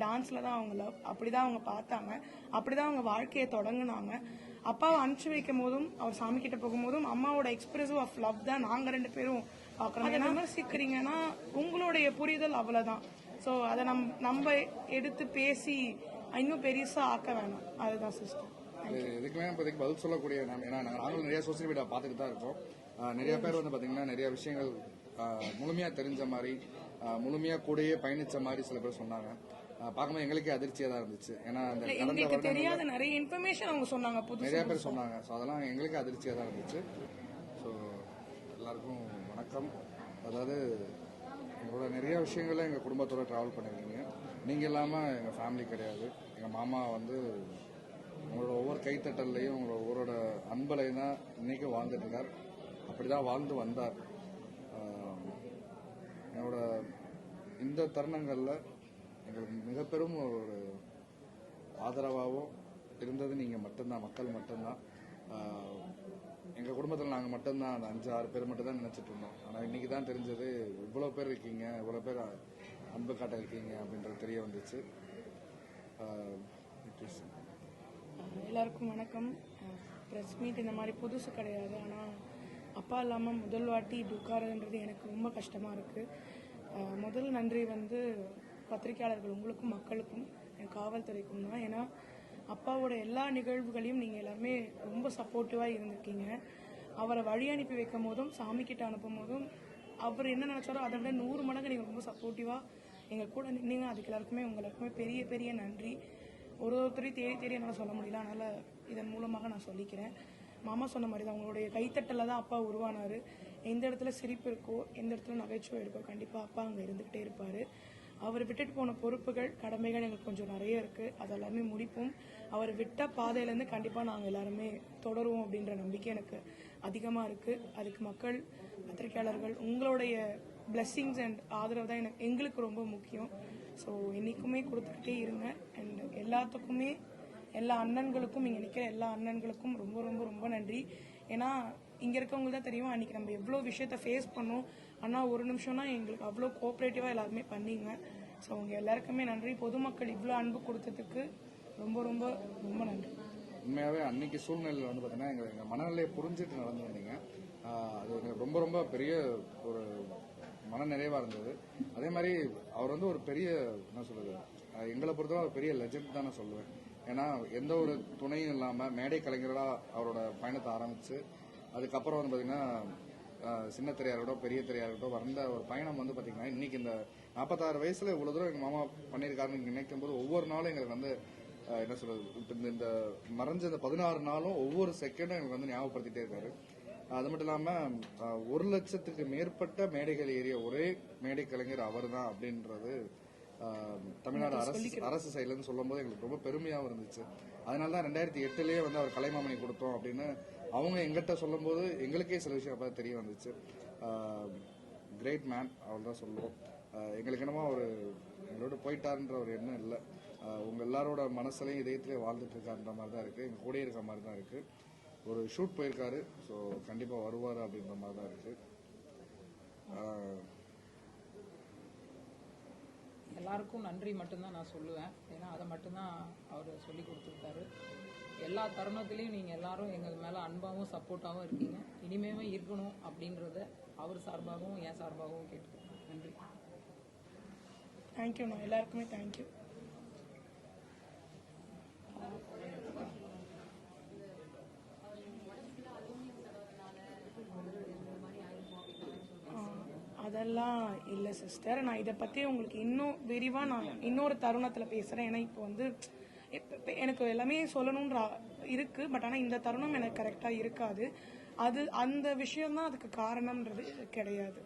டான்ஸில் தான் அவங்க லவ், அப்படி தான் அவங்க பார்த்தாங்க, அப்படி தான் அவங்க வாழ்க்கையை தொடங்கினாங்க. அப்பாவை அனுப்பிச்சு வைக்கும் போதும் அவர் சாமி கிட்ட போகும்போதும் அம்மாவோட எக்ஸ்பிரசிவ் ஆஃப் லவ் தான் நாங்கள் 2 பேரும் பார்க்குறோம். அதை விமர்சிக்கிறீங்கன்னா உங்களுடைய புரிதல் அவ்வளோதான். ஸோ அதை நம்ம எடுத்து பேசி இன்னும் பெருசாக ஆக்க வேணாம். அதுதான் சிஸ்டர். இதுக்குமே இப்போதைக்கு பதில் சொல்லக்கூடிய ஏன்னா நாங்களும் நிறைய சோசியல் மீடியா பார்த்துட்டு தான் இருக்கோம். நிறைய பேர் வந்து பார்த்தீங்கன்னா நிறைய விஷயங்கள் முழுமையாக தெரிஞ்ச மாதிரி முழுமையாக கூடயே பயணிச்ச மாதிரி சில பேர் சொன்னாங்க. பார்க்கும்போது எங்களுக்கே அதிர்ச்சியாக தான் இருந்துச்சு. ஏன்னா அந்த கடந்த தெரியாத நிறைய இன்ஃபர்மேஷன் அவங்க சொன்னாங்க, நிறைய பேர் சொன்னாங்க. ஸோ அதெல்லாம் எங்களுக்கே அதிர்ச்சியாக தான் இருந்துச்சு. ஸோ எல்லாருக்கும் வணக்கம். அதாவது எங்களோட நிறைய விஷயங்கள எங்கள் குடும்பத்தோட ட்ராவல் பண்ணிருக்கீங்க. நீங்கள் இல்லாமல் எங்கள் ஃபேமிலி கிடையாது. எங்கள் மாமா வந்து உங்களோட ஒவ்வொரு கைத்தட்டல்லையும் உங்களோட ஒவ்வொருட அன்பலையும் தான் இன்னைக்கும் வாழ்ந்துட்டு இருக்கார். அப்படிதான் வாழ்ந்து வந்தார். என்னோட இந்த தருணங்களில் எங்களுக்கு மிக பெரும் ஒரு ஆதரவாகவும் இருந்தது நீங்கள் மட்டும்தான், மக்கள் மட்டும்தான். எங்கள் குடும்பத்தில் நாங்கள் மட்டும்தான் அந்த 5-6 பேர் மட்டும் தான் நினச்சிட்டு இருந்தோம். ஆனால் இன்னைக்கு தான் தெரிஞ்சது இவ்வளோ பேர் இருக்கீங்க, இவ்வளோ பேர் அன்பு காட்ட இருக்கீங்க அப்படின்றது தெரிய வந்துச்சு. எல்லாருக்கும் வணக்கம். ப்ரெஸ் மீட் இந்த மாதிரி புதுசு கிடையாது. ஆனால் அப்பா இல்லாமல் முதல் வாட்டி இப்படி உட்காரதுன்றது எனக்கு ரொம்ப கஷ்டமாக இருக்குது. முதல் நன்றி வந்து பத்திரிகையாளர்கள் உங்களுக்கும் மக்களுக்கும் காவல்துறைக்கும் தான். ஏன்னா அப்பாவோட எல்லா நிகழ்வுகளையும் நீங்கள் எல்லாருமே ரொம்ப சப்போர்ட்டிவாக இருந்திருக்கீங்க. அவரை வழி அனுப்பி வைக்கும் போதும் சாமிக்கிட்ட அனுப்பும் போதும் அவர் என்ன நினச்சாரோ அதை விட 100 மடங்கு நீங்கள் ரொம்ப சப்போர்ட்டிவாக எங்கள் கூட நின்னீங்க. அதுக்கு எல்லாருக்குமே பெரிய பெரிய நன்றி. ஒருத்தரையும் தேடி என்னால் சொல்ல முடியல, அதனால் இதன் மூலமாக நான் சொல்லிக்கிறேன். மாமா சொன்ன மாதிரி தான் உங்களுடைய கைத்தட்டலில் தான் அப்பா உருவானார். எந்த இடத்துல சிரிப்பு இருக்கோ, எந்த இடத்துல நகைச்சுவை இருக்கோ, கண்டிப்பாக அப்பா அங்கே இருந்துக்கிட்டே இருப்பார். அவர் விட்டுட்டு போன பொறுப்புகள், கடமைகள் எங்களுக்கு கொஞ்சம் நிறைய இருக்குது. அதெல்லாமே முடிப்போம். அவர் விட்ட பாதையிலேருந்து கண்டிப்பாக நாங்கள் எல்லாருமே தொடருவோம் அப்படின்ற நம்பிக்கை எனக்கு அதிகமாக இருக்குது. அதுக்கு மக்கள், பத்திரிகையாளர்கள் உங்களுடைய பிளெஸ்ஸிங்ஸ் அண்ட் ஆதரவு தான் எங்களுக்கு ரொம்ப முக்கியம். ஸோ என்றைக்குமே கொடுத்துக்கிட்டே இருங்க. அண்ட் எல்லாத்துக்குமே, எல்லா அண்ணன்களுக்கும், இங்கே நிற்கிற எல்லா அண்ணன்களுக்கும் ரொம்ப ரொம்ப ரொம்ப நன்றி. ஏன்னா இங்கே இருக்கவங்களுக்கு தான் தெரியும் அன்றைக்கி நம்ம எவ்வளோ விஷயத்த ஃபேஸ் பண்ணோம். ஆனால் ஒரு நிமிஷம்னா எங்களுக்கு அவ்வளோ கோஆப்ரேட்டிவாக எல்லாருமே பண்ணீங்க. ஸோ உங்க எல்லாருக்குமே நன்றி. பொதுமக்கள் இவ்வளோ அன்பு கொடுத்ததுக்கு ரொம்ப ரொம்ப ரொம்ப நன்றி. உண்மையாகவே அன்னைக்கு சூழ்நிலையில் வந்து பார்த்தீங்கன்னா எங்கள் மனநிலையை புரிஞ்சுட்டு நடந்து வந்தீங்க. அது எனக்கு ரொம்ப ரொம்ப பெரிய ஒரு மன நிறைவாக இருந்தது. அதே மாதிரி அவர் வந்து ஒரு பெரிய, என்ன சொல்றது, எங்களை பொறுத்தவரை ஒரு பெரிய லெஜெண்ட் தான் நான் சொல்லுவேன். ஏன்னா எந்த ஒரு துணையும் இல்லாமல் மேடை கலைஞராக அவரோட பயணத்தை ஆரம்பித்து அதுக்கப்புறம் வந்து பார்த்தீங்கன்னா சின்ன திரையாக இருக்கட்டும், பெரிய திரையாக இருக்கட்டும், வந்த ஒரு பயணம் வந்து பார்த்தீங்கன்னா இன்னைக்கு இந்த 46 வயசுல இவ்வளோ தூரம் எங்கள் மாமா பண்ணியிருக்காருன்னு நினைக்கும் போது ஒவ்வொரு நாளும் எங்களுக்கு வந்து என்ன சொல்றது, இந்த மறைஞ்ச இந்த 16 நாளும் ஒவ்வொரு செகண்டும் எங்களுக்கு வந்து ஞாபகப்படுத்திட்டே இருக்காரு. அது மட்டும் இல்லாமல் 1 லட்சத்துக்கு மேற்பட்ட மேடைகள் ஏறிய ஒரே மேடை கலைஞர் அவர் தான் அப்படின்றது தமிழ்நாடு அரசு சைட்லேருந்து சொல்லும் போது எங்களுக்கு ரொம்ப பெருமையாகவும் இருந்துச்சு. அதனால தான் 2008 வந்து அவர் கலைமாமணி கொடுத்தோம் அப்படின்னு அவங்க எங்கிட்ட சொல்லும் போது எங்களுக்கே சில விஷயம் அப்போ தெரிய வந்துச்சு. கிரேட் மேன், அவள் தான் சொல்லுவோம். எங்களுக்கு என்னமோ அவர் எங்களோட போயிட்டாருன்ற ஒரு எண்ணம் இல்லை. உங்கள் எல்லாரோட மனசுலையும் இதயத்திலேயே வாழ்ந்துட்டு இருக்காருன்ற மாதிரி தான் இருக்குது. எங்கள் கூடயே இருக்க மாதிரி தான் இருக்குது. ஒரு ஷூட் போயிருக்காரு. ஸோ கண்டிப்பாக வருவார் அப்படின்ற மாதிரி தான் இருக்குது. எல்லாருக்கும் நன்றி மட்டும்தான் நான் சொல்லுவேன். ஏன்னா அதை மட்டும்தான் அவர் சொல்லி கொடுத்துருக்காரு. எல்லா தருணத்திலையும் நீங்கள் எல்லாரும் எங்கள் மேலே அன்பாகவும் சப்போர்ட்டாகவும் இருக்கீங்க. இனிமேவே இருக்கணும் அப்படின்றத அவர் சார்பாகவும் என் சார்பாகவும் கேட்டுக்கிறேன். நன்றி. தேங்க்யூண்ணா. எல்லாருக்குமே தேங்க்யூ. அதெல்லாம் இல்லை சிஸ்டர். நான் இதை பற்றி உங்களுக்கு இன்னும் விரிவாக நான் இன்னொரு தருணத்தில் பேசுகிறேன். ஏன்னா இப்போ வந்து எனக்கு எல்லாமே சொல்லணுன்ற இருக்கு. பட் ஆனால் இந்த தருணம் எனக்கு கரெக்டாக இருக்காது. அது அந்த விஷயம்தான் அதுக்கு காரணம்ன்றது கிடையாது.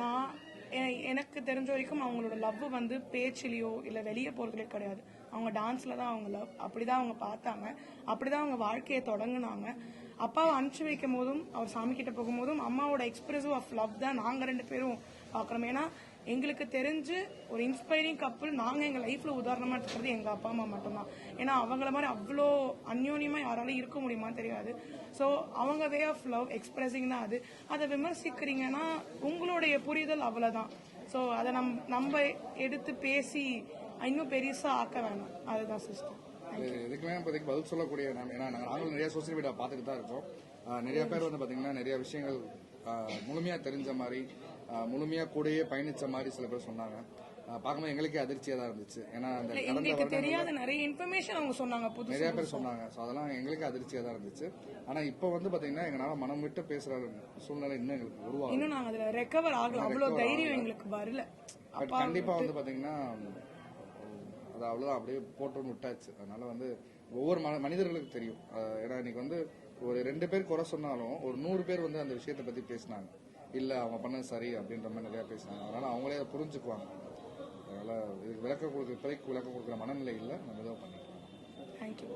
நான் எனக்கு தெரிஞ்ச வரைக்கும் அவங்களோட லவ் வந்து பேச்சிலையோ இல்லை வெளியே போகிறதுலையோ கிடையாது. அவங்க டான்ஸில் தான் அவங்க லவ், அப்படி தான் அவங்க பார்த்தாங்க, அப்படி தான் அவங்க வாழ்க்கையை தொடங்கினாங்க. அப்பாவை அனுப்பிச்சு வைக்கும் போதும் அவர் சாமி கிட்ட போகும்போதும் அம்மாவோட எக்ஸ்பிரசிவ் ஆஃப் லவ் தான் நாங்கள் 2 பேரும் பார்க்குறோம். ஏன்னா எங்களுக்கு தெரிஞ்சு ஒரு இன்ஸ்பைரிங் கப்புள் நாங்கள் எங்கள் லைஃப்பில் உதாரணமாக எடுத்துக்கிறது எங்கள் அப்பா அம்மா மட்டும்தான். ஏன்னா அவங்கள மாதிரி அவ்வளோ அந்யோன்யமாக யாராலையும் இருக்க முடியுமான்னு தெரியாது. ஸோ அவங்க வே ஆஃப் லவ் எக்ஸ்பிரஸிங் தான் அது. அதை விமர்சிக்கிறீங்கன்னா உங்களுடைய புரிதல் அவ்வளோதான். ஸோ அதை நம்ம எடுத்து பேசி இன்னும் பெருசாக ஆக்க வேணாம். அதுதான் சிஸ்டம். இதுக்குமே இப்போதைக்கு பதில் சொல்லக்கூடிய ஏன்னா நாங்களும் நிறைய சோசியல் மீடியா பார்த்துட்டு தான் இருக்கோம். நிறைய பேர் வந்து பார்த்தீங்கன்னா நிறைய விஷயங்கள் முழுமையாக தெரிஞ்ச மாதிரி முழுமையாக கூடயே பயணிச்ச மாதிரி சில பேர் சொன்னாங்க. பார்க்கும்போது எங்களுக்கே அதிர்ச்சியாக தான் இருந்துச்சு. ஏன்னா அந்த கடந்த எங்களுக்கு தெரியாத நிறைய இன்ஃபர்மேஷன் அவங்க சொன்னாங்க, நிறைய பேர் சொன்னாங்க. ஸோ அதெல்லாம் எங்களுக்கு அதிர்ச்சியாக தான் இருந்துச்சு. ஆனால் இப்போ வந்து பார்த்தீங்கன்னா எங்களால் மனம் விட்டு பேசுகிற சூழ்நிலை இன்னும் எங்களுக்கு உருவாகும். இன்னும் நாங்கள் அதில் ரெக்கவர் ஆகல, அவ்வளோ தைரியம் எங்களுக்கு வரல. பட் கண்டிப்பாக வந்து பார்த்தீங்கன்னா அது அவ்வளோதான், அப்படியே போட்டோன்னு விட்டாச்சு. அதனால வந்து ஒவ்வொரு மனிதர்களுக்கு தெரியும். ஏன்னா இன்னைக்கு வந்து ஒரு 2 பேர் குறை சொன்னாலும் ஒரு 100 பேர் வந்து அந்த விஷயத்தை பற்றி பேசினாங்க. இல்லை அவங்க பண்ணது சரி அப்படின்ற மாதிரி நிறையா பேசினாங்க. அதனால அவங்களே அதை புரிஞ்சுக்குவாங்க. அதனால இதுக்கு விளக்கம் கொடுக்குற மனநிலை இல்லை, நம்ம ஏதோ பண்ணிக்கலாம். தேங்க்யூ.